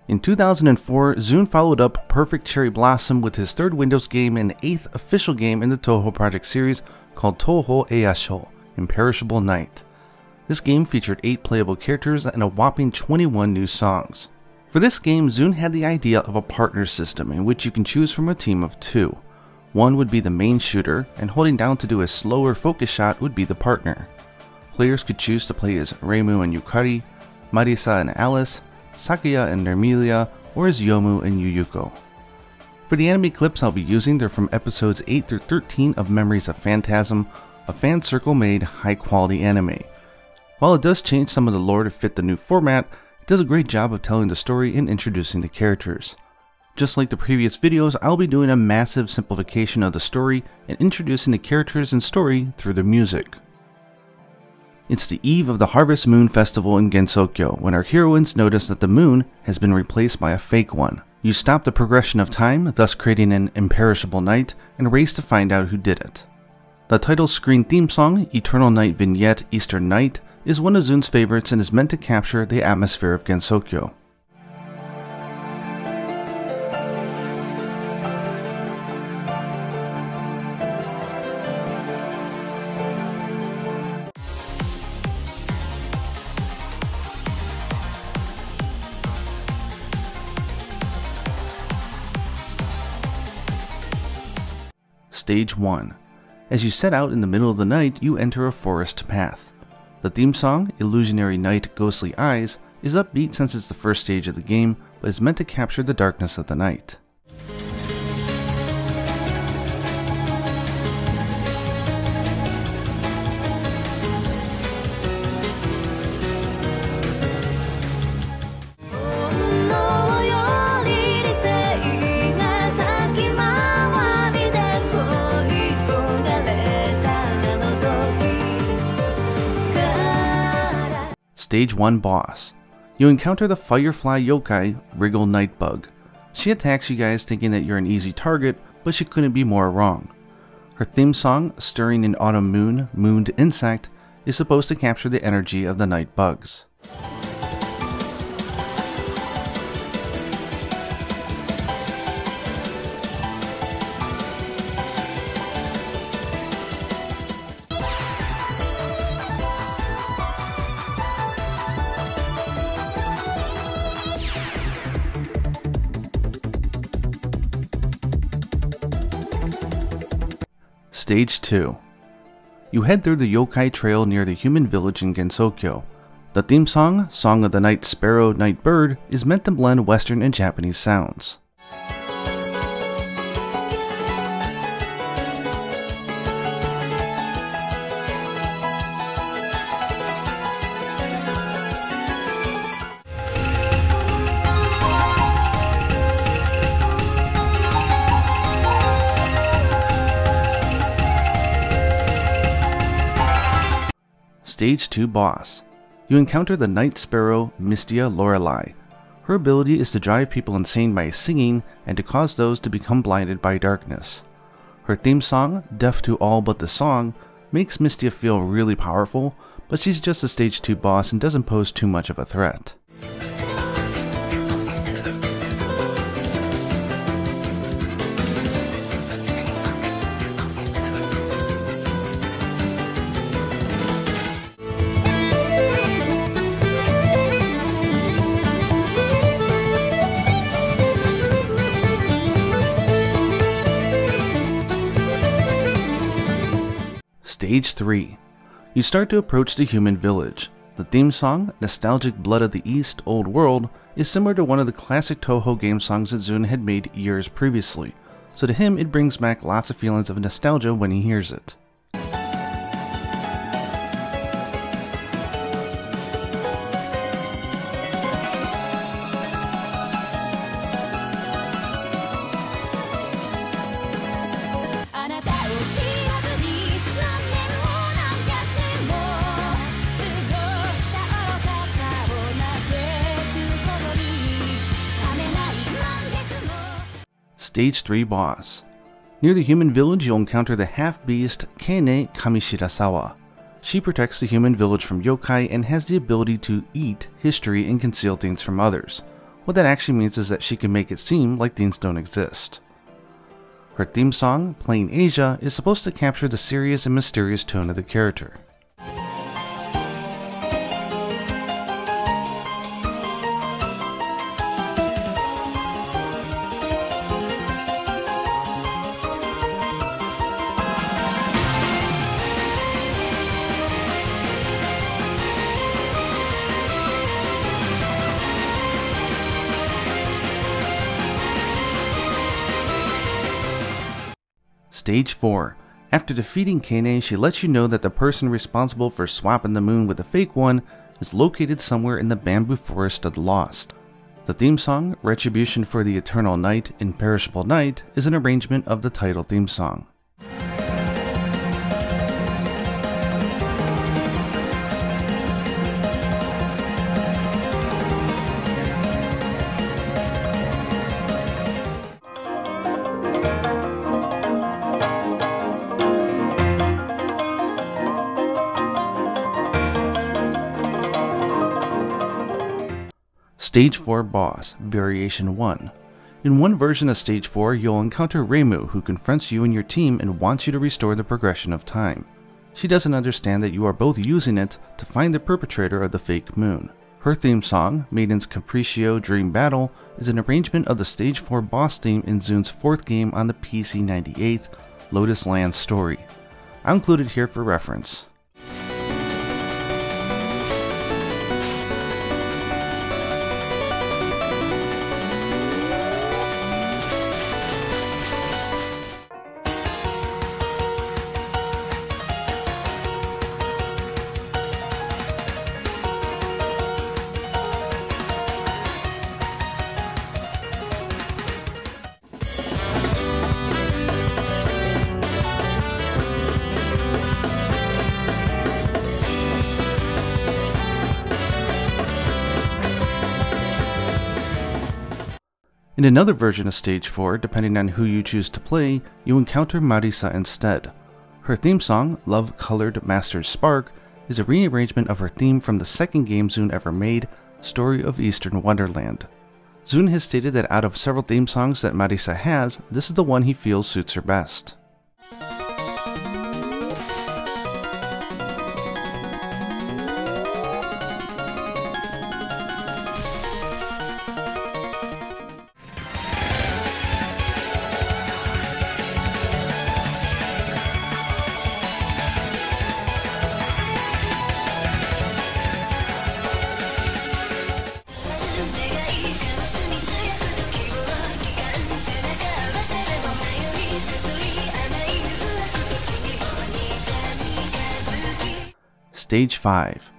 In 2004, ZUN followed up Perfect Cherry Blossom with his third Windows game and eighth official game in the Touhou Project series called Touhou Eiyashou, Imperishable Night. This game featured 8 playable characters and a whopping 21 new songs. For this game, ZUN had the idea of a partner system in which you can choose from a team of 2. One would be the main shooter, and holding down to do a slower focus shot would be the partner. Players could choose to play as Reimu and Yukari, Marisa and Alice, Sakuya and Nermelia, or as Yomu and Yuyuko. For the anime clips I'll be using, they're from episodes 8 through 13 of Memories of Phantasm, a fan circle made high quality anime. While it does change some of the lore to fit the new format, it does a great job of telling the story and introducing the characters. Just like the previous videos, I'll be doing a massive simplification of the story and introducing the characters and story through the music. It's the eve of the Harvest Moon Festival in Gensokyo when our heroines notice that the moon has been replaced by a fake one. You stop the progression of time, thus creating an imperishable night, and race to find out who did it. The title screen theme song, Eternal Night Vignette Eastern Night, is one of ZUN's favorites and is meant to capture the atmosphere of Gensokyo. Stage 1. As you set out in the middle of the night, you enter a forest path. The theme song, Illusionary Night Ghostly Eyes, is upbeat since it's the first stage of the game, but is meant to capture the darkness of the night. Stage 1 Boss. You encounter the Firefly Yokai, Wriggle Nightbug. She attacks you guys thinking that you're an easy target, but she couldn't be more wrong. Her theme song, Stirring in Autumn Moon, Mooned Insect, is supposed to capture the energy of the night bugs. Stage 2. You head through the Yokai Trail near the human village in Gensokyo. The theme song, Song of the Night Sparrow, Night Bird, is meant to blend Western and Japanese sounds. Stage 2 Boss. You encounter the night sparrow, Mystia Lorelei. Her ability is to drive people insane by singing and to cause those to become blinded by darkness. Her theme song, Deaf to All But the Song, makes Mystia feel really powerful, but she's just a Stage 2 boss and doesn't pose too much of a threat. Stage 3. You start to approach the human village. The theme song, Nostalgic Blood of the East, Old World, is similar to one of the classic Touhou game songs that ZUN had made years previously, so to him it brings back lots of feelings of nostalgia when he hears it. Stage 3 Boss. Near the human village, you'll encounter the half-beast Kane Kamishirasawa. She protects the human village from yokai and has the ability to eat history and conceal things from others. What that actually means is that she can make it seem like things don't exist. Her theme song, Playing Asia, is supposed to capture the serious and mysterious tone of the character. Stage 4. After defeating Kane, she lets you know that the person responsible for swapping the moon with a fake one is located somewhere in the bamboo forest of the lost. The theme song, Retribution for the Eternal Night, Imperishable Night, is an arrangement of the title theme song. Stage 4 Boss, Variation 1. In one version of Stage 4, you'll encounter Reimu, who confronts you and your team and wants you to restore the progression of time. She doesn't understand that you are both using it to find the perpetrator of the fake moon. Her theme song, Maiden's Capriccio Dream Battle, is an arrangement of the Stage 4 boss theme in ZUN's fourth game on the PC-98, Lotus Land Story. I'll include it here for reference. In another version of Stage 4, depending on who you choose to play, you encounter Marisa instead. Her theme song, Love Colored Master's Spark, is a rearrangement of her theme from the second game ZUN ever made, Story of Eastern Wonderland. ZUN has stated that out of several theme songs that Marisa has, this is the one he feels suits her best. Stage 5.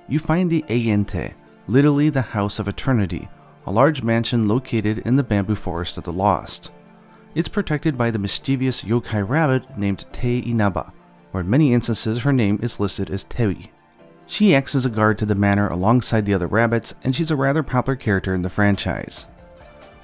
You find the Ayente, literally the House of Eternity, a large mansion located in the bamboo forest of the lost. It's protected by the mischievous yokai rabbit named Tei Inaba, or in many instances her name is listed as Tewi. She acts as a guard to the manor alongside the other rabbits, and she's a rather popular character in the franchise.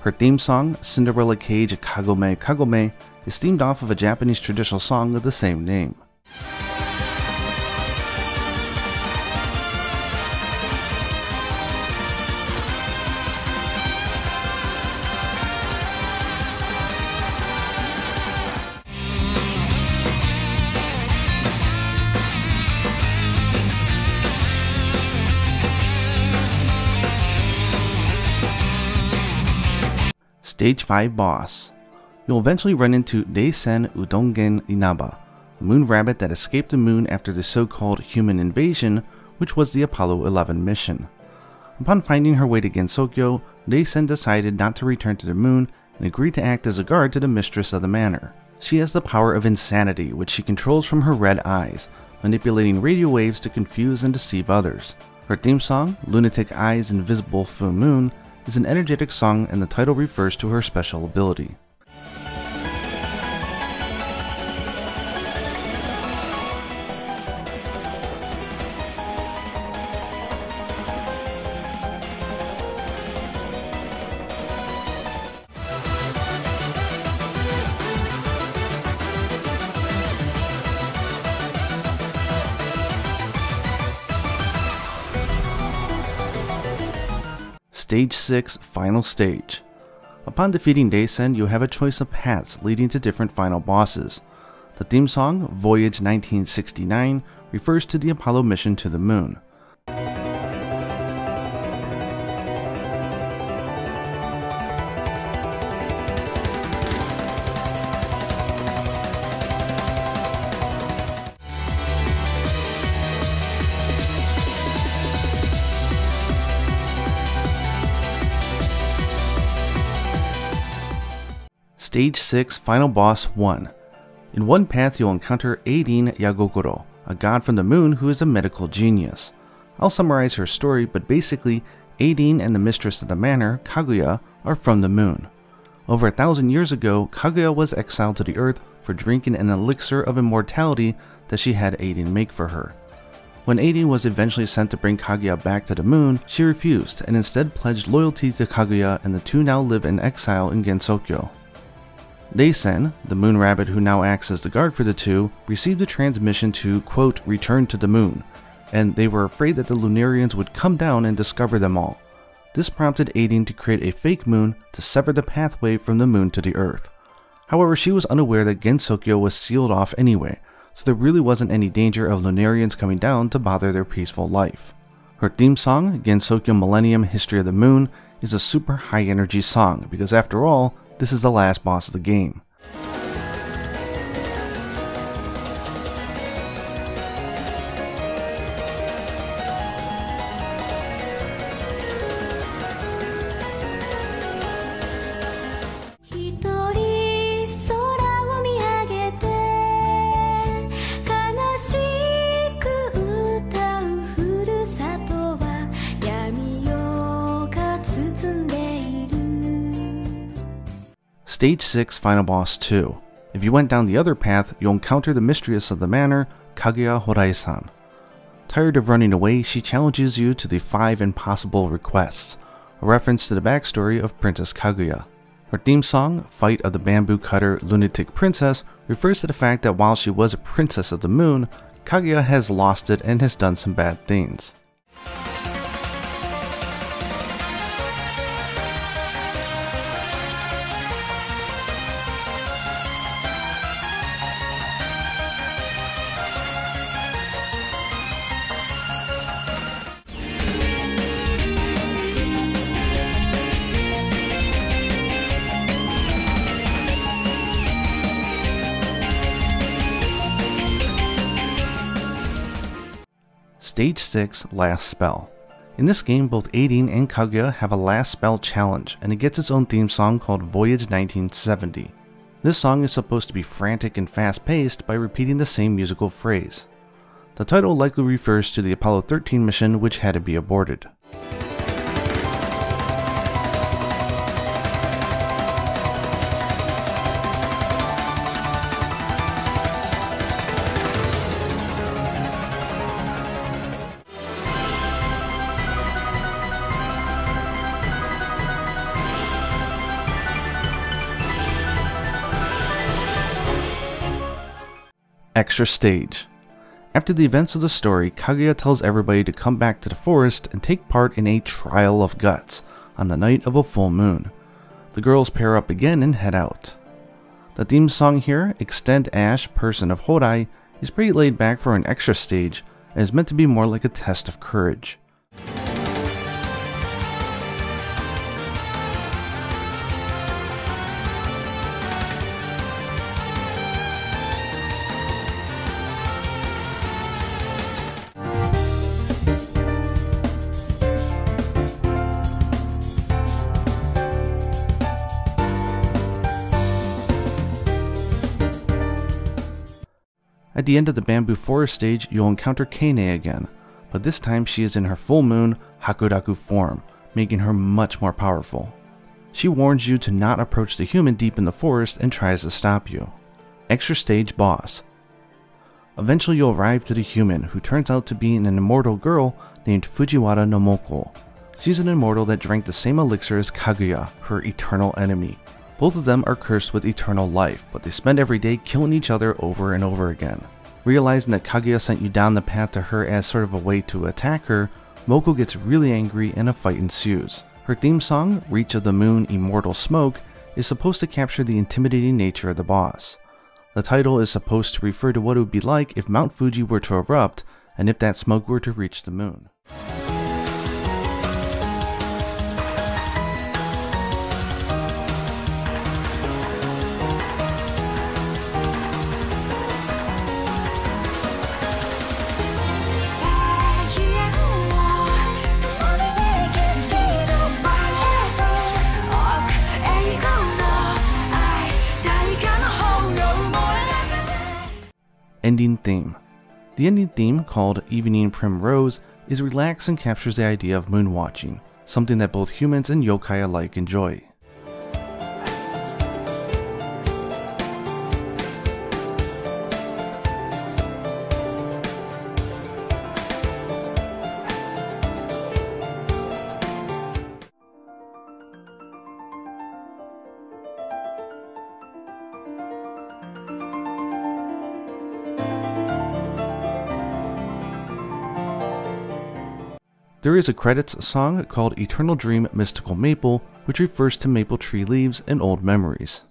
Her theme song, Cinderella Cage Kagome Kagome, is themed off of a Japanese traditional song of the same name. Stage 5 Boss. You'll eventually run into Reisen Udongen Inaba, a moon rabbit that escaped the moon after the so-called human invasion, which was the Apollo 11 mission. Upon finding her way to Gensokyo, Reisen decided not to return to the moon and agreed to act as a guard to the mistress of the manor. She has the power of insanity, which she controls from her red eyes, manipulating radio waves to confuse and deceive others. Her theme song, Lunatic Eyes Invisible Full Moon, is an energetic song, and the title refers to her special ability. Stage 6 Final Stage. Upon defeating Daisen, you have a choice of paths leading to different final bosses. The theme song, Voyage 1969, refers to the Apollo mission to the moon. Stage 6 Final Boss 1. In one path you'll encounter Eidin Yagokoro, a god from the moon who is a medical genius. I'll summarize her story, but basically, Eidin and the mistress of the manor, Kaguya, are from the moon. Over 1,000 years ago, Kaguya was exiled to the earth for drinking an elixir of immortality that she had Eidin make for her. When Eidin was eventually sent to bring Kaguya back to the moon, she refused and instead pledged loyalty to Kaguya, and the two now live in exile in Gensokyo. Daisen, the moon rabbit who now acts as the guard for the two, received a transmission to, quote, return to the moon, and they were afraid that the Lunarians would come down and discover them all. This prompted Eidin to create a fake moon to sever the pathway from the moon to the earth. However, she was unaware that Gensokyo was sealed off anyway, so there really wasn't any danger of Lunarians coming down to bother their peaceful life. Her theme song, Gensokyo Millennium History of the Moon, is a super high energy song because after all, this is the last boss of the game. Stage 6 Final Boss 2. If you went down the other path, you'll encounter the mistress of the manor, Kaguya Horai-san. Tired of running away, she challenges you to the 5 impossible requests, a reference to the backstory of Princess Kaguya. Her theme song, Fight of the Bamboo Cutter Lunatic Princess, refers to the fact that while she was a princess of the moon, Kaguya has lost it and has done some bad things. Stage 6 Last Spell. In this game, both Eidin and Kaguya have a last spell challenge, and it gets its own theme song called Voyage 1970. This song is supposed to be frantic and fast-paced by repeating the same musical phrase. The title likely refers to the Apollo 13 mission, which had to be aborted. Extra Stage. After the events of the story, Kaguya tells everybody to come back to the forest and take part in a Trial of Guts on the night of a full moon. The girls pair up again and head out. The theme song here, Extend Ash, Person of Horai, is pretty laid back for an extra stage and is meant to be more like a test of courage. At the end of the Bamboo Forest stage, you'll encounter Kane again, but this time she is in her full moon, Hakuraku form, making her much more powerful. She warns you to not approach the human deep in the forest and tries to stop you. Extra Stage Boss. Eventually you'll arrive to the human, who turns out to be an immortal girl named Fujiwara no Moko. She's an immortal that drank the same elixir as Kaguya, her eternal enemy. Both of them are cursed with eternal life, but they spend every day killing each other over and over again. Realizing that Kaguya sent you down the path to her as sort of a way to attack her, Moko gets really angry and a fight ensues. Her theme song, Reach of the Moon Immortal Smoke, is supposed to capture the intimidating nature of the boss. The title is supposed to refer to what it would be like if Mount Fuji were to erupt and if that smoke were to reach the moon. Ending theme. The ending theme, called Evening Primrose, is relaxed and captures the idea of moon watching, something that both humans and yokai alike enjoy. There is a credits song called Eternal Dream Mystical Maple, which refers to maple tree leaves and old memories.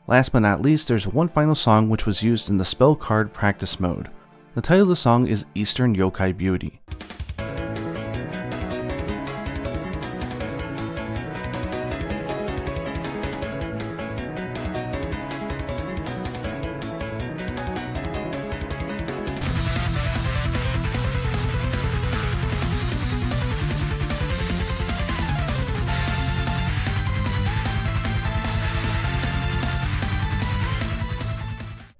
Last but not least, there's one final song which was used in the spell card practice mode. The title of the song is Eastern Yokai Beauty.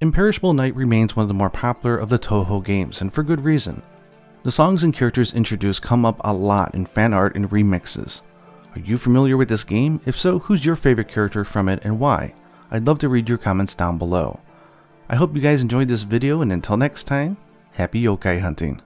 Imperishable Night remains one of the more popular of the Touhou games, and for good reason. The songs and characters introduced come up a lot in fan art and remixes. Are you familiar with this game? If so, who's your favorite character from it and why? I'd love to read your comments down below. I hope you guys enjoyed this video, and until next time, happy yokai hunting.